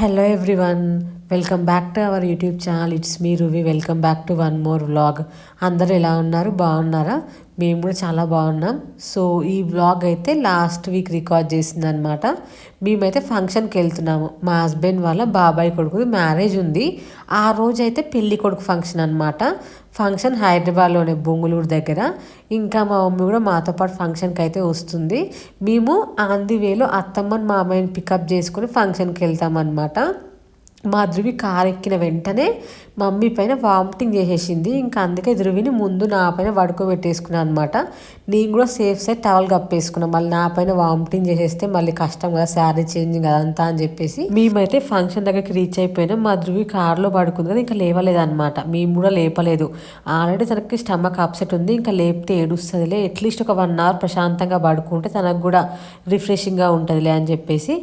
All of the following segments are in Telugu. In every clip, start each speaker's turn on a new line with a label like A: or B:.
A: Hello everyone, welcome back to our YouTube channel. It's me Ruvi. Welcome back to one more vlog. అందరూ ఎలా ఉన్నారు? బాగున్నారా? మేము కూడా చాలా బాగున్నాం. సో ఈ వ్లాగ్ అయితే లాస్ట్ వీక్ రికార్డ్ చేసింది అనమాట. మేమైతే ఫంక్షన్కి వెళ్తున్నాము. మా హస్బెండ్ వాళ్ళ బాబాయ్ కొడుకు మ్యారేజ్ ఉంది. ఆ రోజు అయితే పెళ్ళి కొడుకు ఫంక్షన్ అనమాట. ఫంక్షన్ హైదరాబాద్లోనే బొంగులూరు దగ్గర. ఇంకా మా మమ్మీ కూడా మాతో పాటు ఫంక్షన్కి అయితే వస్తుంది. మేము ఆన్ ది వేలో అత్తమ్మని మామయ్యని పికప్ చేసుకుని ఫంక్షన్కి వెళ్తాం అనమాట. మా ధృవి కారు ఎక్కిన వెంటనే మమ్మీ పైన వామిటింగ్ చేసేసింది. ఇంకా అందుకే ధృవిని ముందు నా పైన పడుకోబెట్టేసుకున్నాను అనమాట. నేను కూడా సేఫ్ సైడ్ టవల్ కప్పేసుకున్నాను. మళ్ళీ నా పైన వామిటింగ్ చేసేస్తే మళ్ళీ కష్టం కదా, శారీ చేంజింగ్ అదంతా అని చెప్పేసి మేమైతే ఫంక్షన్ దగ్గరికి రీచ్ అయిపోయినాం. మా ధృవి కారులో పడుకుంది కదా, ఇంకా లేవలేదన్నమాట. మేము కూడా లేపలేదు. ఆల్రెడీ తనకి స్టమక్ అప్సెట్ ఉంది. ఇంకా లేపితే ఏడుస్తుందిలే, అట్లీస్ట్ ఒక 1 అవర్ ప్రశాంతంగా పడుకుంటే తనకు కూడా రిఫ్రెషింగ్గా ఉంటుందిలే అని చెప్పేసి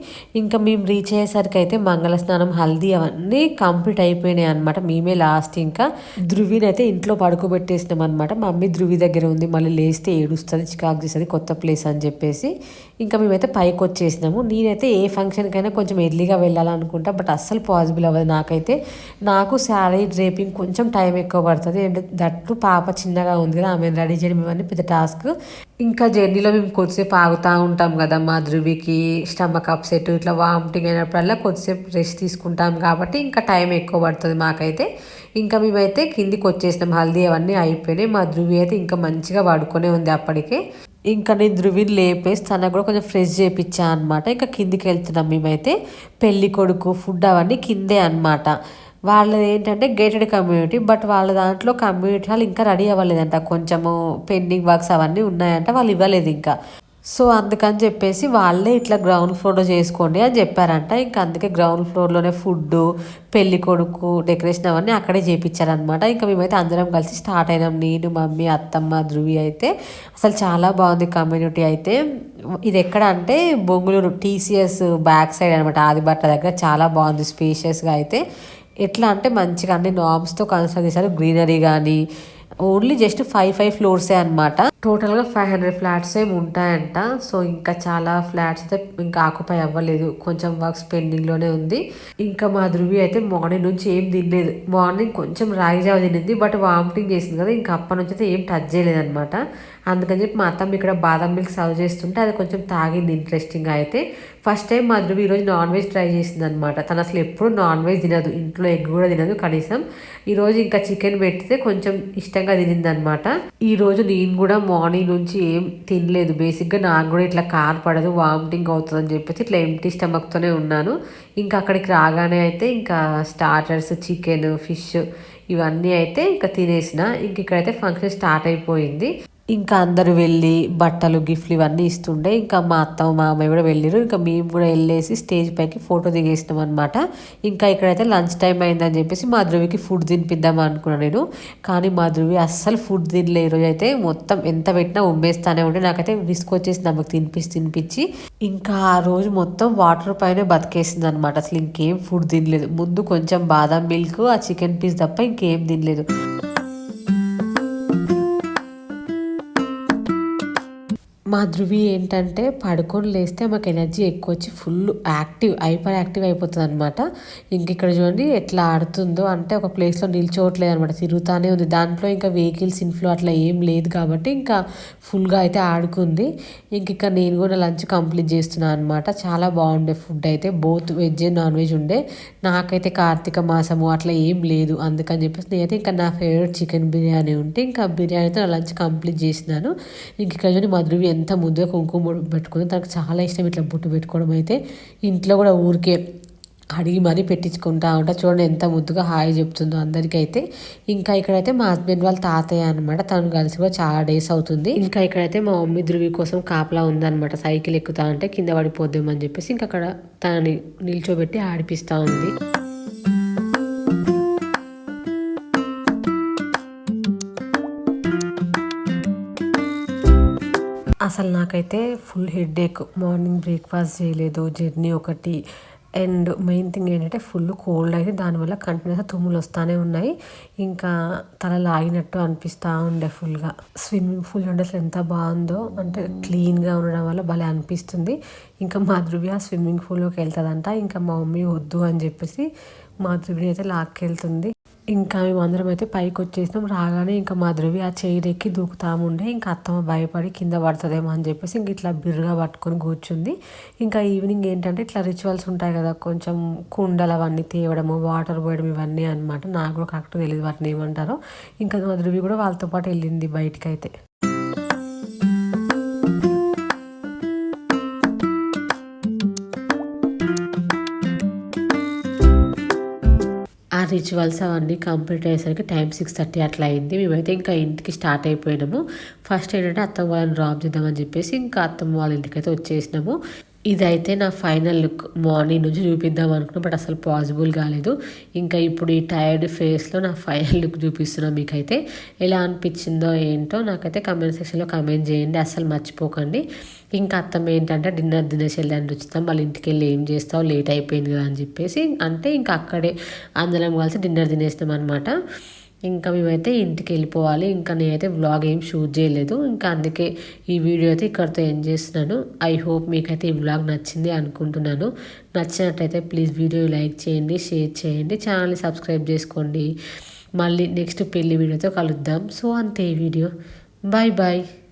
A: ఇంకా మేము రీచ్ అయ్యేసరికి అయితే మంగళ స్నానం, హల్దీ అవన్నీ కంప్లీట్ అయిపోయినాయి అనమాట. మేమే లాస్ట్. ఇంకా ధృవిని అయితే ఇంట్లో పడుకోబెట్టేసినాం అనమాట. మమ్మీ ధృవి దగ్గర ఉంది, మళ్ళీ లేస్తే ఏడుస్తుంది, చికాకు చేస్తుంది, కొత్త ప్లేస్ అని చెప్పేసి ఇంకా మేమైతే పైకి వచ్చేసినాము. నేనైతే ఏ ఫంక్షన్కైనా కొంచెం ఎర్లీగా వెళ్ళాలనుకుంటా, బట్ అస్సలు పాసిబుల్ అవ్వదు నాకైతే. నాకు శారీ డ్రేపింగ్ కొంచెం టైం ఎక్కువ పడుతుంది. అండ్ దట్టు పాప చిన్నగా ఉంది కదా, ఆమె రెడీ చేయడం ఇవన్నీ పెద్ద టాస్క్. ఇంకా జర్నీలో మేము కొద్దిసేపు ఆగుతూ ఉంటాం కదా, మా ధృవికి స్టమక్ అప్సెట్ ఇట్లా వామిటింగ్ అయినప్పుడల్లా కొద్దిసేపు రెస్ట్ తీసుకుంటాం కాబట్టి ఇంకా టైం ఎక్కువ పడుతుంది మాకైతే. ఇంకా మేమైతే కిందికి వచ్చేసినాం. హల్దీ అవన్నీ అయిపోయినాయి. మా ధృవి అయితే ఇంకా మంచిగా పడుకొనే ఉంది అప్పటికే. ఇంకా నేను ధృవిని లేపేసి తనకు కూడా కొంచెం ఫ్రెష్ చేయించా అనమాట. ఇంకా కిందికి వెళ్తున్నాం మేమైతే. పెళ్ళి కొడుకు ఫుడ్ అవన్నీ కిందే అనమాట. వాళ్ళది ఏంటంటే గేటెడ్ కమ్యూనిటీ, బట్ వాళ్ళ దాంట్లో కమ్యూనిటీ హాల్ ఇంకా రెడీ అవ్వలేదంట. కొంచెము పెండింగ్ వర్క్స్ అవన్నీ ఉన్నాయంట, వాళ్ళు ఇవ్వలేదు ఇంకా. సో అందుకని చెప్పేసి వాళ్ళే ఇట్లా గ్రౌండ్ ఫ్లోర్లో చేసుకోండి అని చెప్పారంట. ఇంకా అందుకే గ్రౌండ్ ఫ్లోర్లోనే ఫుడ్, పెళ్లి కొడుకు డెకరేషన్ అవన్నీ అక్కడే చేయించారనమాట. ఇంకా మేమైతే అందరం కలిసి స్టార్ట్ అయినాం. నేను, మమ్మీ, అత్తమ్మ, ధృవి అయితే. అసలు చాలా బాగుంది కమ్యూనిటీ అయితే. ఇది ఎక్కడ అంటే బొంగుళూరు TCS బ్యాక్ సైడ్ అనమాట, ఆదిబట్ట దగ్గర. చాలా బాగుంది స్పేషియస్గా అయితే. ఎట్లా అంటే మంచిగా అన్ని నార్మ్స్తో కన్స్ట్రక్ట్ చేశారు. గ్రీనరీ కానీ ఓన్లీ జస్ట్ 5 ఫ్లోర్సే అనమాట. టోటల్గా 500 ఫ్లాట్స్ ఏమి ఉంటాయంట. సో ఇంకా చాలా ఫ్లాట్స్ అయితే ఇంకా ఆక్యుపై అవ్వలేదు, కొంచెం వర్క్స్ పెండింగ్లోనే ఉంది. ఇంకా మా ధృవి అయితే మార్నింగ్ నుంచి ఏం తినలేదు. మార్నింగ్ కొంచెం రాగి జావ తినింది, బట్ వామిటింగ్ చేసింది కదా, ఇంకా అప్పటి నుంచి అయితే ఏం టచ్ చేయలేదు అనమాట. అందుకని చెప్పి మా అత్తమ్మ ఇక్కడ బాదం మిల్క్ సర్వ్ చేస్తుంటే అది కొంచెం తాగింది ఇంట్రెస్టింగ్గా అయితే. ఫస్ట్ టైం మా ధృవి ఈరోజు నాన్ వెజ్ ట్రై చేసింది అనమాట. తను అసలు ఎప్పుడు నాన్ వెజ్ తినదు, ఇంట్లో ఎగ్ కూడా తినదు కనీసం. ఈరోజు ఇంకా చికెన్ పెడితే కొంచెం ఇష్టంగా తినింది అనమాట. ఈరోజు నేను కూడా మార్నింగ్ నుంచి ఏం తినలేదు. బేసిక్గా నాకు కూడా ఇట్లా కార్ పడదు, వామిటింగ్ అవుతుంది అని చెప్పేసి ఇట్లా ఎంటీ స్టమక్తోనే ఉన్నాను. ఇంకా అక్కడికి రాగానే అయితే ఇంకా స్టార్టర్స్, చికెన్, ఫిష్ ఇవన్నీ అయితే ఇంకా తినేసిన. ఇంక ఇక్కడైతే ఫంక్షన్ స్టార్ట్ అయిపోయింది. ఇంకా అందరూ వెళ్ళి బట్టలు, గిఫ్ట్లు ఇవన్నీ ఇస్తుండే. ఇంకా మా అత్త, మా మామయ్య కూడా వెళ్ళారు. ఇంకా మేము కూడా వెళ్ళేసి స్టేజ్ పైకి ఫోటో దిగేసినాం అనమాట. ఇంకా ఇక్కడైతే లంచ్ టైం అయిందని చెప్పేసి మా ధృవికి ఫుడ్ తినిపిద్దాం అనుకున్నాను నేను. కానీ మా ధృవి అస్సలు ఫుడ్ తినలే. ఈరోజు అయితే మొత్తం ఎంత పెట్టినా ఉమ్మేస్తానే ఉంటే నాకైతే విసుకొచ్చేసి నమ్మకు తినిపించి ఇంకా ఆ రోజు మొత్తం వాటర్ పైన బతికేసింది అనమాట. అసలు ఇంకేం ఫుడ్ తినలేదు. ముందు కొంచెం బాదం మిల్క్, ఆ చికెన్ పీస్ తప్ప ఇంకేం తినలేదు. మా ధృవి ఏంటంటే పడుకొని లేస్తే మాకు ఎనర్జీ ఎక్కువ వచ్చి ఫుల్ హైపర్ యాక్టివ్ అయిపోతుంది అనమాట. ఇంక ఇక్కడ చూడండి ఎట్లా ఆడుతుందో, అంటే ఒక ప్లేస్లో నిల్చోవట్లేదు అనమాట, తిరుగుతూనే ఉంది. దాంట్లో ఇంకా వెహికల్స్ ఇన్ఫ్లో అట్లా ఏం లేదు కాబట్టి ఇంకా ఫుల్గా అయితే ఆడుకుంది. ఇంక ఇక్కడ నేను కూడా లంచ్ కంప్లీట్ చేస్తున్నాను అనమాట. చాలా బాగుండే ఫుడ్ అయితే, both veg and non veg ఉండే. నాకైతే కార్తీక మాసము అట్లా ఏం లేదు, అందుకని చెప్పేసి నేనైతే ఇంకా నా ఫేవరెట్ చికెన్ బిర్యానీ ఉంటే ఇంకా బిర్యానీతో నా లంచ్ కంప్లీట్ చేసినాను. ఇంక ఇక్కడ చూడండి మా ధృవి ఎంత ముద్దుగా కుంకుమ పెట్టుకుంది. తనకు చాలా ఇష్టం ఇట్లా బొట్టు పెట్టుకోవడం అయితే. ఇంట్లో కూడా ఊరికే అడిగి మరీ పెట్టించుకుంటా ఉంటా. చూడండి ఎంత ముద్దుగా హాయ్ చెప్తుందో అందరికైతే. ఇంకా ఇక్కడైతే మా హస్బెండ్ వాళ్ళ తాతయ్య అనమాట, తను కలిసి కూడా చాలా డేస్ అవుతుంది. ఇంకా ఇక్కడైతే మా మమ్మీ ధృవి కోసం కాపలా ఉందనమాట. సైకిల్ ఎక్కుతా అంటే కింద పడిపోద్దామని చెప్పేసి ఇంకా అక్కడ తనని నిల్చోబెట్టి ఆడిపిస్తూ ఉంది. అసలు నాకైతే ఫుల్ హెడేక్. మార్నింగ్ బ్రేక్ఫాస్ట్ చేయలేదు, జర్నీ ఒకటి, అండ్ మెయిన్ థింగ్ ఏంటంటే ఫుల్ కోల్డ్ అయితే దానివల్ల కంటిన్యూస్గా తుమ్ములు వస్తూనే ఉన్నాయి. ఇంకా తల లాగినట్టు అనిపిస్తూ ఉండే ఫుల్గా. స్విమ్మింగ్ పూల్ చూడండి అసలు ఎంత బాగుందో, అంటే క్లీన్గా ఉండడం వల్ల భలే అనిపిస్తుంది. ఇంకా మా ధృవి ఆ స్విమ్మింగ్ పూల్లోకి వెళ్తుందంట. ఇంకా మా మమ్మీ వద్దు అని చెప్పేసి మా ధృవిని అయితే లాక్కెళ్తుంది. ఇంకా మేమందరం అయితే పైకి వచ్చేసినాం. రాగానే ఇంకా మా ధృవి ఆ చైర్ ఎక్కి దూకుతాముండే. ఇంకా అత్తమ్మ భయపడి కింద పడుతుందేమో అని చెప్పేసి ఇంక ఇట్లా బిర్రుగా పట్టుకొని కూర్చుంది. ఇంకా ఈవినింగ్ ఏంటంటే ఇట్లా రిచువల్స్ ఉంటాయి కదా, కొంచెం కుండలు అవన్నీ తేవడము, వాటర్ పోయడం ఇవన్నీ అనమాట. నాకు కూడా కరెక్ట్ తెలియదు వాటిని ఏమంటారో. ఇంకా మా ధృవి కూడా వాళ్ళతో పాటు వెళ్ళింది బయటకైతే. ఆ రిచువల్స్ అవన్నీ కంప్లీట్ అయ్యేసరికి టైం 6:30 అట్లా అయింది. మేమైతే ఇంకా ఇంటికి స్టార్ట్ అయిపోయినాము. ఫస్ట్ ఏంటంటే అత్తమ్మ వాళ్ళని డ్రాప్ చేద్దామని చెప్పేసి ఇంకా అత్తమ్మ వాళ్ళ ఇంటికైతే వచ్చేసినాము. ఇదైతే నా ఫైనల్ లుక్. మార్నింగ్ నుంచి చూపిద్దాం అనుకున్నా, బట్ అసలు పాసిబుల్ కాలేదు. ఇంకా ఇప్పుడు ఈ టైర్డ్ ఫేస్లో నా ఫైనల్ లుక్ చూపిస్తున్నా మీకైతే. ఎలా అనిపించిందో ఏంటో నాకైతే కమెంట్ సెక్షన్లో కమెంట్ చేయండి, అస్సలు మర్చిపోకండి. ఇంకా అత్తమ్మ ఏంటంటే డిన్నర్ తినేసి వెళ్ళాను రుచితాం, వాళ్ళ ఇంటికి వెళ్ళి ఏం చేస్తావు లేట్ అయిపోయింది కదా అని చెప్పేసి, అంటే ఇంకా అక్కడే అందరం కలిసి డిన్నర్ తినేసినాం అనమాట. ఇంకా మేమైతే ఇంటికి వెళ్ళిపోవాలి. ఇంకా నేనైతే వ్లాగ్ ఏం షూట్ చేయలేదు. ఇంకా అందుకే ఈ వీడియో అయితే ఇక్కడితో ఎండ్ చేస్తున్నాను. ఐ హోప్ మీకైతే ఈ వ్లాగ్ నచ్చింది అనుకుంటున్నాను. నచ్చినట్టయితే ప్లీజ్ వీడియో లైక్ చేయండి, షేర్ చేయండి, ఛానల్ని సబ్స్క్రైబ్ చేసుకోండి. మళ్ళీ నెక్స్ట్ పెళ్లి వీడియోతో కలుద్దాం. సో అంతే ఈ వీడియో. Bye bye.